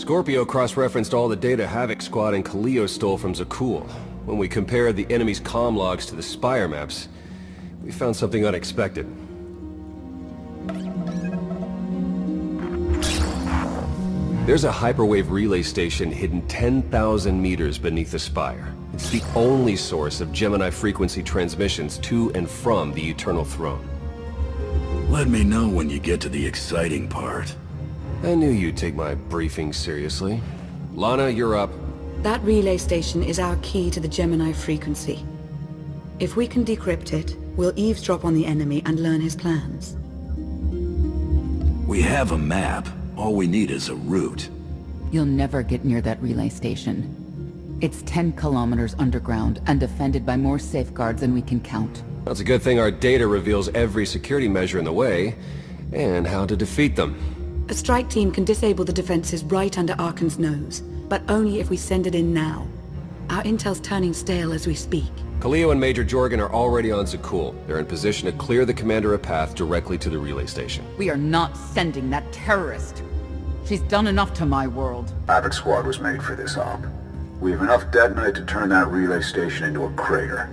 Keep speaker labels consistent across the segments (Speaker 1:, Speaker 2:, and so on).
Speaker 1: Scorpio cross-referenced all the data Havoc Squad and Kaleo stole from Zakul. When we compared the enemy's comm logs to the Spire maps, we found something unexpected. There's a hyperwave relay station hidden 10,000 meters beneath the Spire. It's the only source of Gemini frequency transmissions to and from the Eternal Throne.
Speaker 2: Let me know when you get to the exciting part.
Speaker 1: I knew you'd take my briefing seriously. Lana, you're up.
Speaker 3: That relay station is our key to the Gemini frequency. If we can decrypt it, we'll eavesdrop on the enemy and learn his plans.
Speaker 2: We have a map. All we need is a route.
Speaker 4: You'll never get near that relay station. It's 10 kilometers underground and defended by more safeguards than we can count.
Speaker 1: That's a good thing our data reveals every security measure in the way, and how to defeat them.
Speaker 3: A strike team can disable the defenses right under Arkan's nose, but only if we send it in now. Our intel's turning stale as we speak.
Speaker 1: Kaleo and Major Jorgen are already on Zakul. They're in position to clear the Commander a path directly to the relay station.
Speaker 4: We are not sending that terrorist. She's done enough to my world.
Speaker 5: Havoc Squad was made for this op. We have enough detonite to turn that relay station into a crater.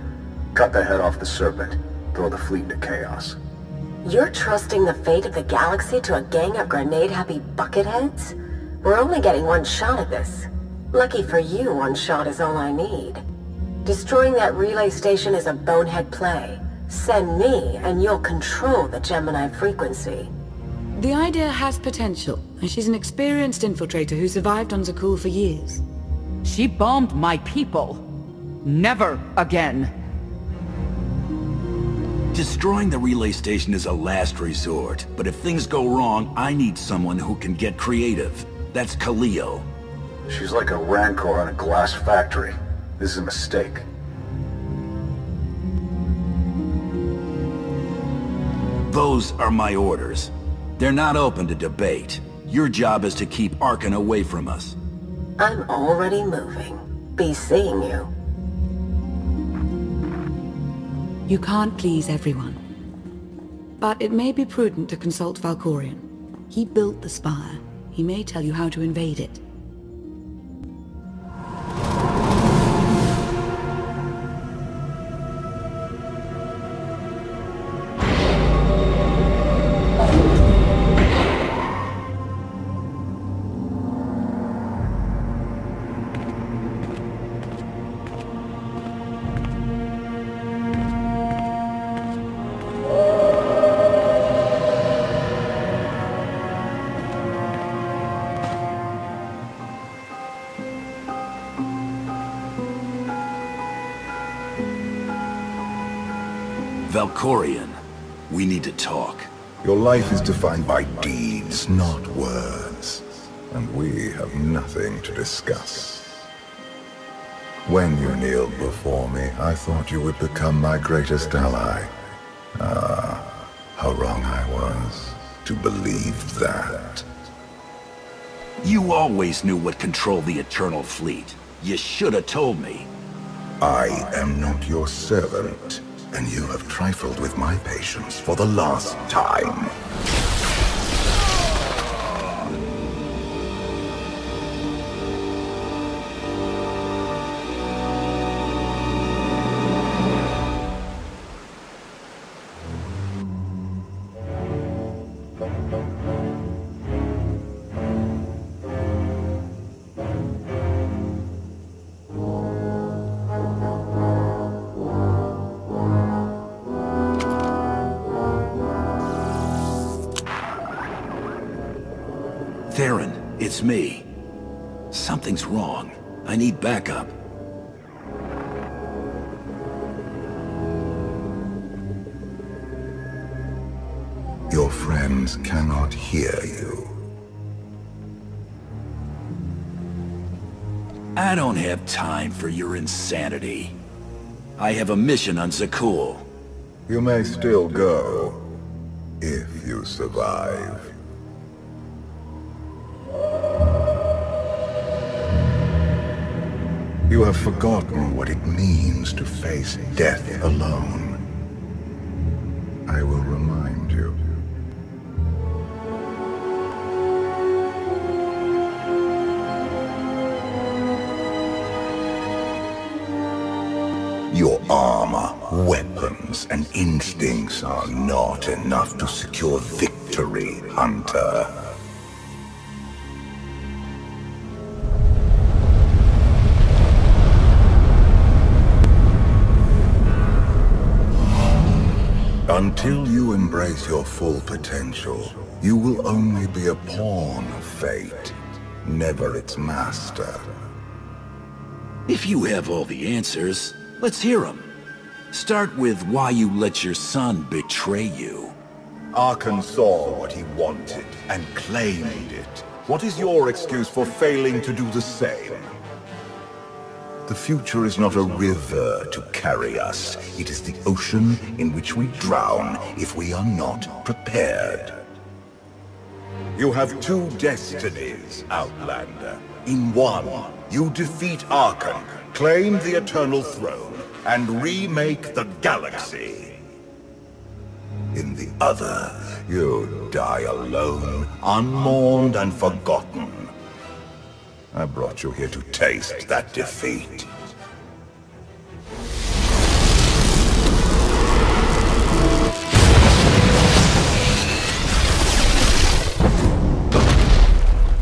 Speaker 5: Cut the head off the Serpent. Throw the fleet into chaos.
Speaker 6: You're trusting the fate of the galaxy to a gang of grenade-happy bucketheads? We're only getting one shot at this. Lucky for you, one shot is all I need. Destroying that relay station is a bonehead play. Send me, and you'll control the Gemini frequency.
Speaker 3: The idea has potential, and she's an experienced infiltrator who survived on Zakul for years.
Speaker 4: She bombed my people. Never again.
Speaker 2: Destroying the relay station is a last resort, but if things go wrong, I need someone who can get creative. That's Kaleo.
Speaker 5: She's like a rancor in a glass factory. This is a mistake.
Speaker 2: Those are my orders. They're not open to debate. Your job is to keep Arkan away from us.
Speaker 6: I'm already moving. Be seeing you.
Speaker 3: You can't please everyone. But it may be prudent to consult Valkorion. He built the Spire. He may tell you how to invade it.
Speaker 2: Valkorion, we need to talk.
Speaker 7: Your life is defined by deeds, not words. And we have nothing to discuss. When you kneeled before me, I thought you would become my greatest ally. Ah, how wrong I was to believe that.
Speaker 2: You always knew what controlled the Eternal Fleet. You should have told me.
Speaker 7: I am not your servant. And you have trifled with my patience for the last time.
Speaker 2: Theron, it's me. Something's wrong. I need backup.
Speaker 7: Your friends cannot hear you.
Speaker 2: I don't have time for your insanity. I have a mission on Zakul.
Speaker 7: You may still go, if you survive. You have forgotten what it means to face death alone. I will remind you. Your armor, weapons, and instincts are not enough to secure victory, Hunter. Until you embrace your full potential, you will only be a pawn of fate, never its master.
Speaker 2: If you have all the answers, let's hear them. Start with why you let your son betray you.
Speaker 7: Arcann saw what he wanted and claimed it. What is your excuse for failing to do the same? The future is not a river to carry us. It is the ocean in which we drown if we are not prepared. You have two destinies, Outlander. In one, you defeat Arcann, claim the Eternal Throne, and remake the galaxy. In the other, you die alone, unmourned and forgotten. I brought you here to taste that defeat.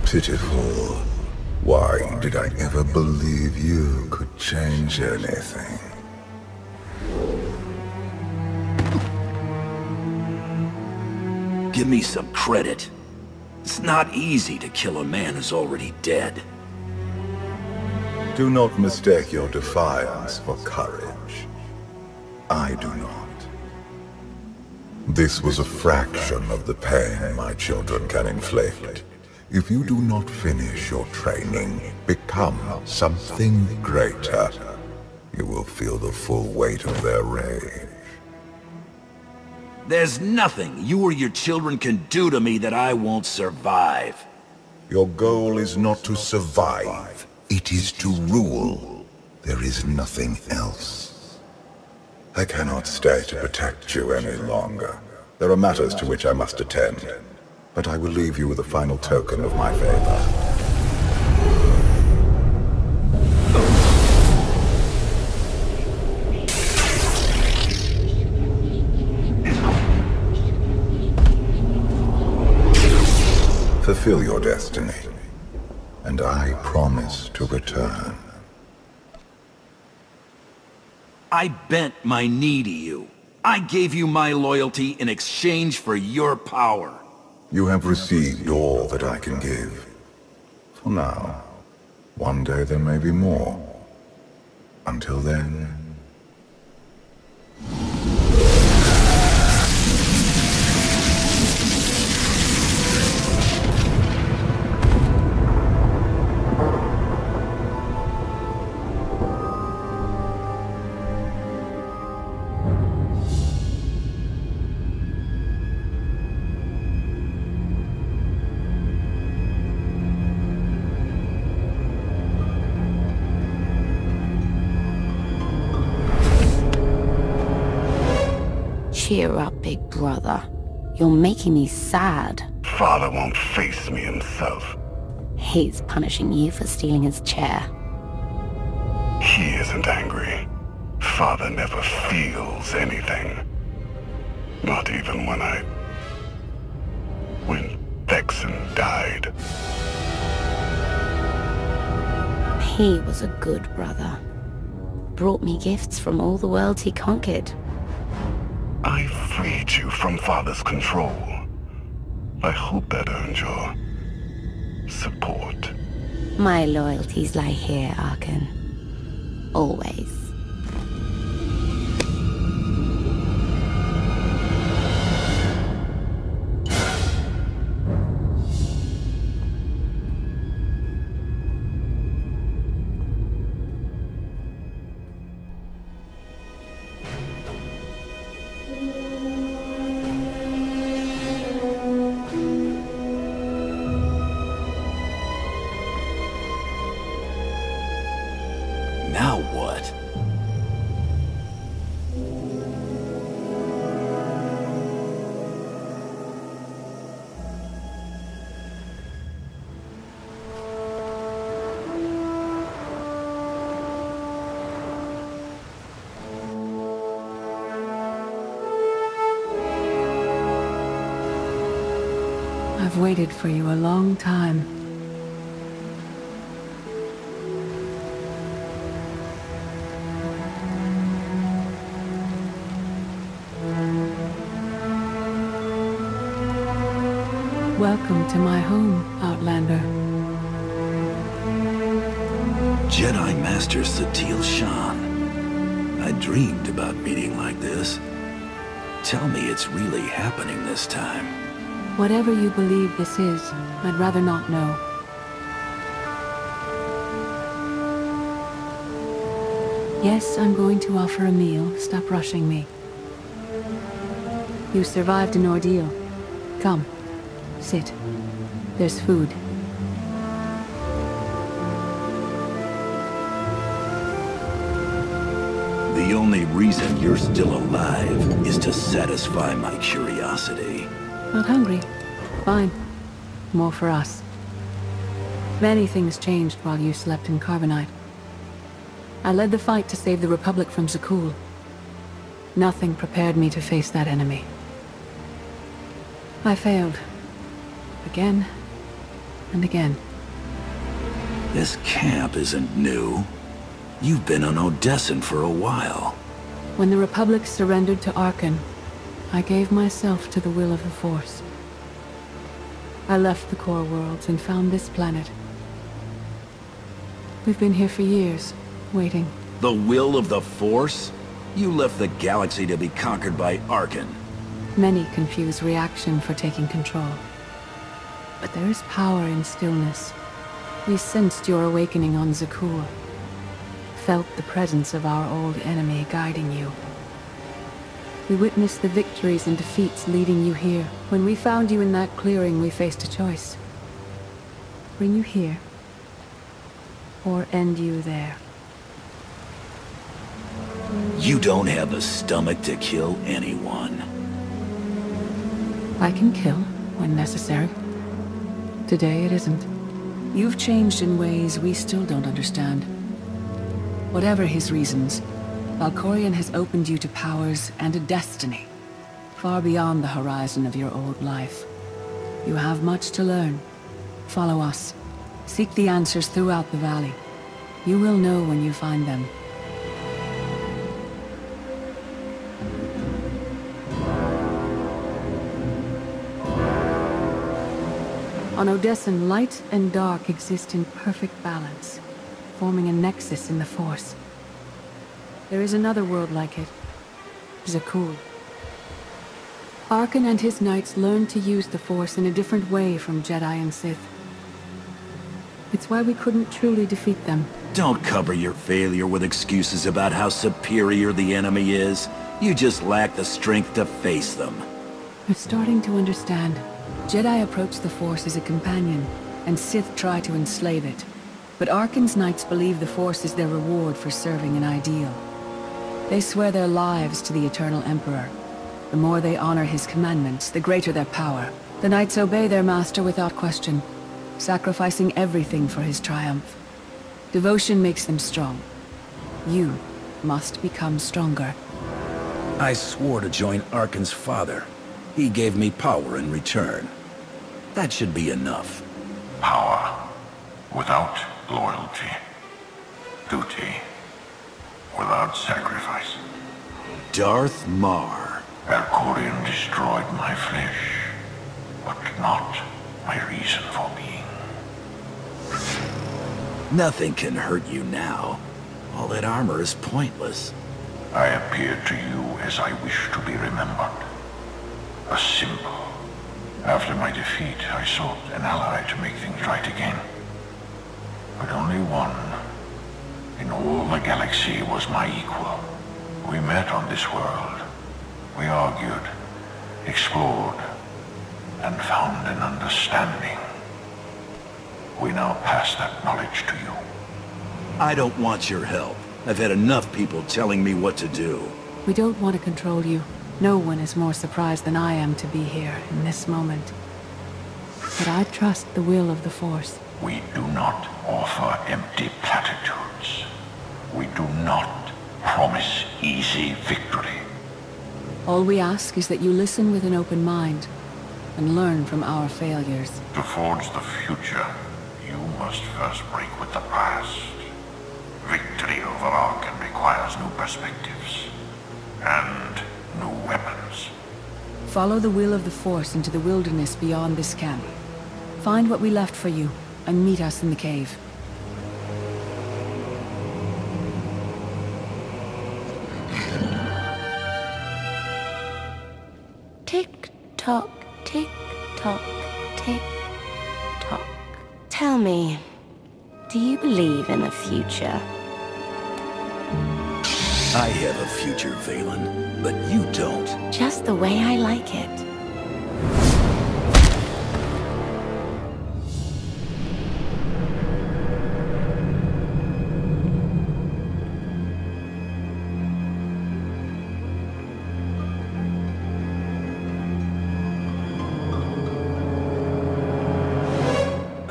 Speaker 7: Pitiful. Why did I ever believe you could change anything?
Speaker 2: Give me some credit. It's not easy to kill a man who's already dead.
Speaker 7: Do not mistake your defiance for courage. I do not. This was a fraction of the pain my children can inflict. If you do not finish your training, become something greater, you will feel the full weight of their rage.
Speaker 2: There's nothing you or your children can do to me that I won't survive.
Speaker 7: Your goal is not to survive. It is to rule. There is nothing else. I cannot stay to protect you any longer. There are matters to which I must attend. But I will leave you with a final token of my favor. Fulfill your destiny, and I promise to return.
Speaker 2: I bent my knee to you. I gave you my loyalty in exchange for your power.
Speaker 7: You have received all that I can give. For now. One day there may be more. Until then...
Speaker 8: Cheer up, big brother. You're making me sad.
Speaker 7: Father won't face me himself.
Speaker 8: He's punishing you for stealing his chair.
Speaker 7: He isn't angry. Father never feels anything. Not even when Vexen died.
Speaker 8: He was a good brother. Brought me gifts from all the worlds he conquered.
Speaker 7: I freed you from Father's control. I hope that earned your support.
Speaker 8: My loyalties lie here, Arcann. Always.
Speaker 2: Now what?
Speaker 3: waited for you a long time. Welcome to my home, Outlander.
Speaker 2: Jedi Master Satele Shan. I dreamed about meeting like this. Tell me it's really happening this time.
Speaker 3: Whatever you believe this is, I'd rather not know. Yes, I'm going to offer a meal. Stop rushing me. You survived an ordeal. Come. Sit. There's food.
Speaker 2: The only reason you're still alive is to satisfy my curiosity.
Speaker 3: Not hungry. Fine. More for us. Many things changed while you slept in Carbonite. I led the fight to save the Republic from Zakuul. Nothing prepared me to face that enemy. I failed. Again, and again.
Speaker 2: This camp isn't new. You've been on Odessen for a while.
Speaker 3: When the Republic surrendered to Arcann, I gave myself to the will of the Force. I left the core worlds and found this planet. We've been here for years, waiting.
Speaker 2: The will of the Force? You left the galaxy to be conquered by Arcann.
Speaker 3: Many confuse reaction for taking control. But there is power in stillness. We sensed your awakening on Zakuul. Felt the presence of our old enemy guiding you. We witnessed the victories and defeats leading you here. When we found you in that clearing, we faced a choice. Bring you here, or end you there.
Speaker 2: You don't have the stomach to kill anyone.
Speaker 3: I can kill when necessary. Today it isn't. You've changed in ways we still don't understand. Whatever his reasons, Valkorion has opened you to powers and a destiny, far beyond the horizon of your old life. You have much to learn. Follow us. Seek the answers throughout the valley. You will know when you find them. On Odessen, light and dark exist in perfect balance, forming a nexus in the Force. There is another world like it, Zakuul. Arcann and his knights learned to use the Force in a different way from Jedi and Sith. It's why we couldn't truly defeat them.
Speaker 2: Don't cover your failure with excuses about how superior the enemy is. You just lack the strength to face them.
Speaker 3: You're starting to understand. Jedi approach the Force as a companion, and Sith try to enslave it. But Arkann's knights believe the Force is their reward for serving an ideal. They swear their lives to the Eternal Emperor. The more they honor his commandments, the greater their power. The knights obey their master without question, sacrificing everything for his triumph. Devotion makes them strong. You must become stronger.
Speaker 2: I swore to join Arkann's father. He gave me power in return. That should be enough.
Speaker 9: Power without loyalty. Duty without sacrifice.
Speaker 2: Darth Marr.
Speaker 9: Valkorion destroyed my flesh, but not my reason for being.
Speaker 2: Nothing can hurt you now. All that armor is pointless.
Speaker 9: I appeared to you as I wish to be remembered. A symbol. After my defeat, I sought an ally to make things right again. But only one in all the galaxy was my equal. We met on this world. We argued, explored, and found an understanding. We now pass that knowledge to you.
Speaker 2: I don't want your help. I've had enough people telling me what to do.
Speaker 3: We don't want to control you. No one is more surprised than I am to be here in this moment. But I trust the will of the Force.
Speaker 9: We do not offer empty platitudes. We do not promise easy victory.
Speaker 3: All we ask is that you listen with an open mind, and learn from our failures.
Speaker 9: To forge the future, you must first break with the past. Victory over Arkan requires new perspectives and new weapons.
Speaker 3: Follow the will of the Force into the wilderness beyond this camp. Find what we left for you, and meet us in the cave.
Speaker 8: Tick-tock, tick-tock, tick-tock. Tell me, do you believe in a future?
Speaker 2: I have a future, Vaylin, but you don't.
Speaker 8: Just the way I like it.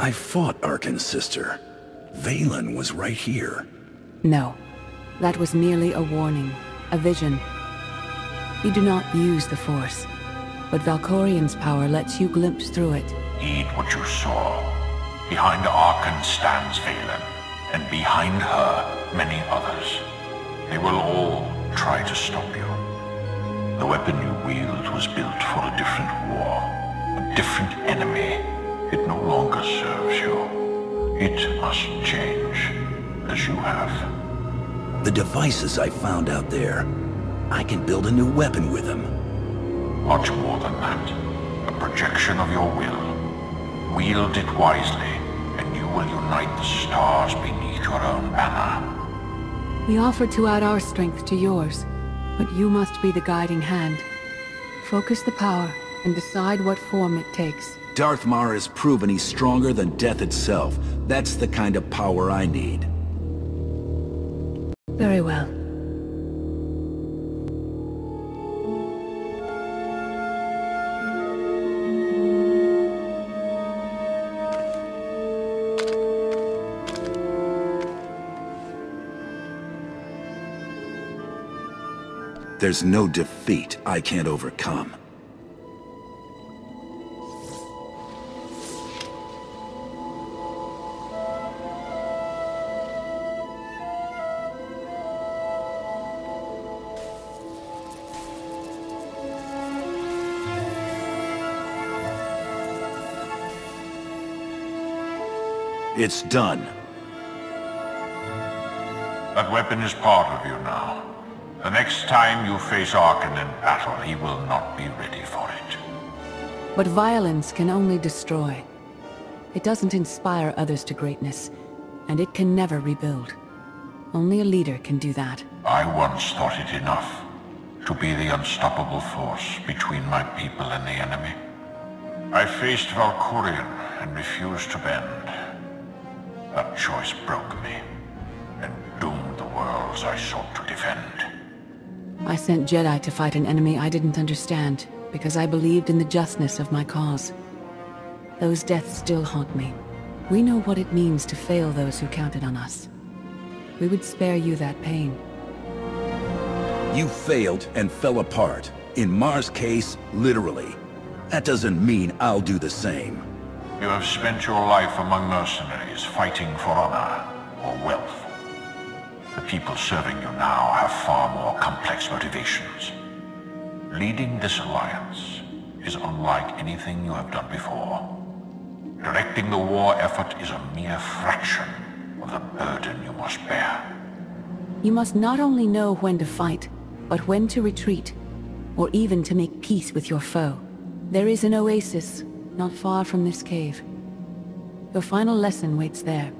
Speaker 2: I fought Arkan's sister. Vaylin was right here.
Speaker 3: No. That was merely a warning, a vision. You do not use the Force, but Valkorian's power lets you glimpse through it.
Speaker 9: Heed what you saw. Behind Arkan stands Vaylin, and behind her, many others. They will all try to stop you. The weapon you wield was built for a different war, a different enemy. It no longer serves you. It must change, as you have.
Speaker 2: The devices I found out there, I can build a new weapon with them.
Speaker 9: Much more than that. A projection of your will. Wield it wisely, and you will unite the stars beneath your own banner.
Speaker 3: We offer to add our strength to yours, but you must be the guiding hand. Focus the power, and decide what form it takes.
Speaker 2: Darth Marr has proven he's stronger than death itself. That's the kind of power I need.
Speaker 3: Very well.
Speaker 2: There's no defeat I can't overcome. It's done.
Speaker 9: That weapon is part of you now. The next time you face Arkan in battle, he will not be ready for it.
Speaker 3: But violence can only destroy. It doesn't inspire others to greatness, and it can never rebuild. Only a leader can do that.
Speaker 9: I once thought it enough to be the unstoppable force between my people and the enemy. I faced Valkorion and refused to bend. That choice broke me, and doomed the worlds I sought to defend.
Speaker 3: I sent Jedi to fight an enemy I didn't understand, because I believed in the justness of my cause. Those deaths still haunt me. We know what it means to fail those who counted on us. We would spare you that pain.
Speaker 2: You failed and fell apart. In Marr's case, literally. That doesn't mean I'll do the same.
Speaker 9: You have spent your life among mercenaries, fighting for honor or wealth. The people serving you now have far more complex motivations. Leading this alliance is unlike anything you have done before. Directing the war effort is a mere fraction of the burden you must bear.
Speaker 3: You must not only know when to fight, but when to retreat, or even to make peace with your foe. There is an oasis not far from this cave. Your final lesson waits there.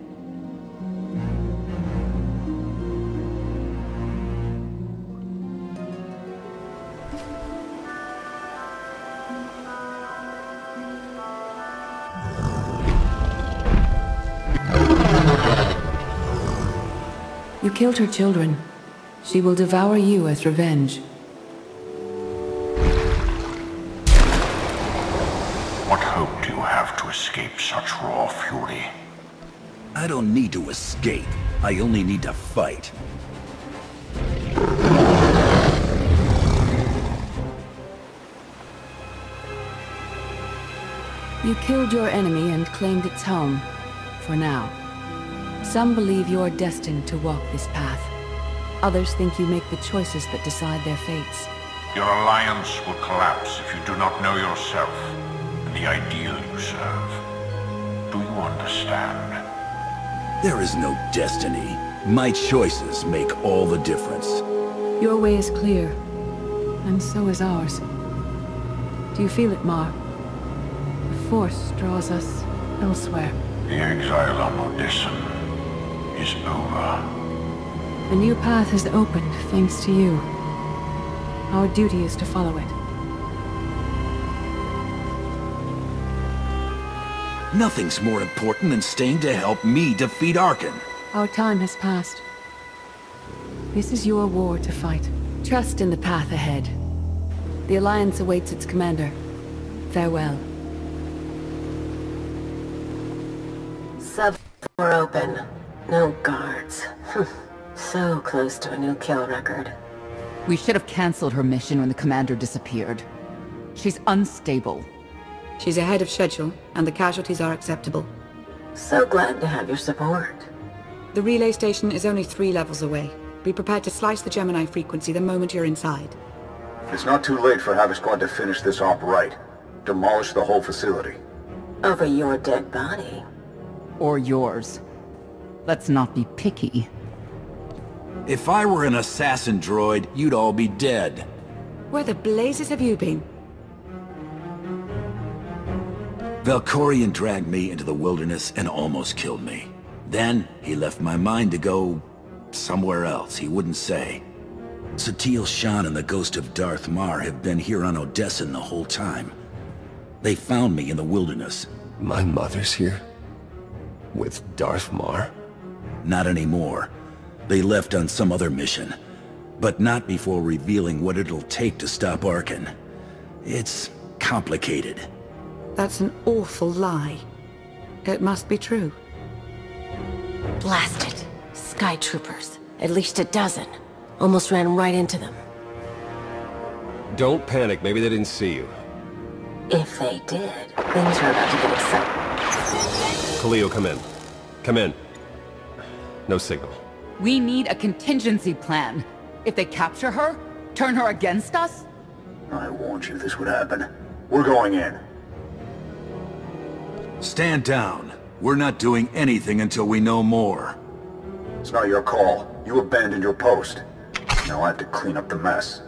Speaker 3: You killed her children. She will devour you as revenge.
Speaker 9: What hope do you have to escape such raw fury?
Speaker 2: I don't need to escape. I only need to fight.
Speaker 3: You killed your enemy and claimed its home. For now. Some believe you're destined to walk this path. Others think you make the choices that decide their fates.
Speaker 9: Your alliance will collapse if you do not know yourself and the ideal you serve. Do you understand?
Speaker 2: There is no destiny. My choices make all the difference.
Speaker 3: Your way is clear, and so is ours. Do you feel it, Mar? The Force draws us elsewhere.
Speaker 9: The exile on Odessen is over.
Speaker 3: A new path has opened, thanks to you. Our duty is to follow it.
Speaker 2: Nothing's more important than staying to help me defeat Arcann.
Speaker 3: Our time has passed. This is your war to fight. Trust in the path ahead. The Alliance awaits its commander. Farewell.
Speaker 6: Sub door open. No guards. So close to a new kill record.
Speaker 4: We should have cancelled her mission when the commander disappeared. She's unstable.
Speaker 10: She's ahead of schedule, and the casualties are acceptable.
Speaker 6: So glad to have your support.
Speaker 10: The relay station is only 3 levels away. Be prepared to slice the Gemini frequency the moment you're inside.
Speaker 5: It's not too late for Havoc Squad to finish this op right. Demolish the whole facility.
Speaker 6: Over your dead body.
Speaker 4: Or yours. Let's not be picky.
Speaker 2: If I were an assassin droid, you'd all be dead.
Speaker 10: Where the blazes have you been?
Speaker 2: Valkorion dragged me into the wilderness and almost killed me. Then, he left my mind to go somewhere else, he wouldn't say. Satil Shan and the ghost of Darth Mar have been here on Odessen the whole time. They found me in the wilderness.
Speaker 1: My mother's here? With Darth Mar?
Speaker 2: Not anymore. They left on some other mission. But not before revealing what it'll take to stop Arcann. It's complicated.
Speaker 10: That's an awful lie. It must be true.
Speaker 6: Blast it. Sky troopers. At least a dozen. Almost ran right into them.
Speaker 1: Don't panic, maybe they didn't see you.
Speaker 6: If they did, things are about to get exciting.
Speaker 1: Khalil, come in. Come in. No signal.
Speaker 4: We need a contingency plan. If they capture her, turn her against us?
Speaker 5: I warned you this would happen. We're going in.
Speaker 2: Stand down. We're not doing anything until we know more.
Speaker 5: It's not your call. You abandoned your post. Now I have to clean up the mess.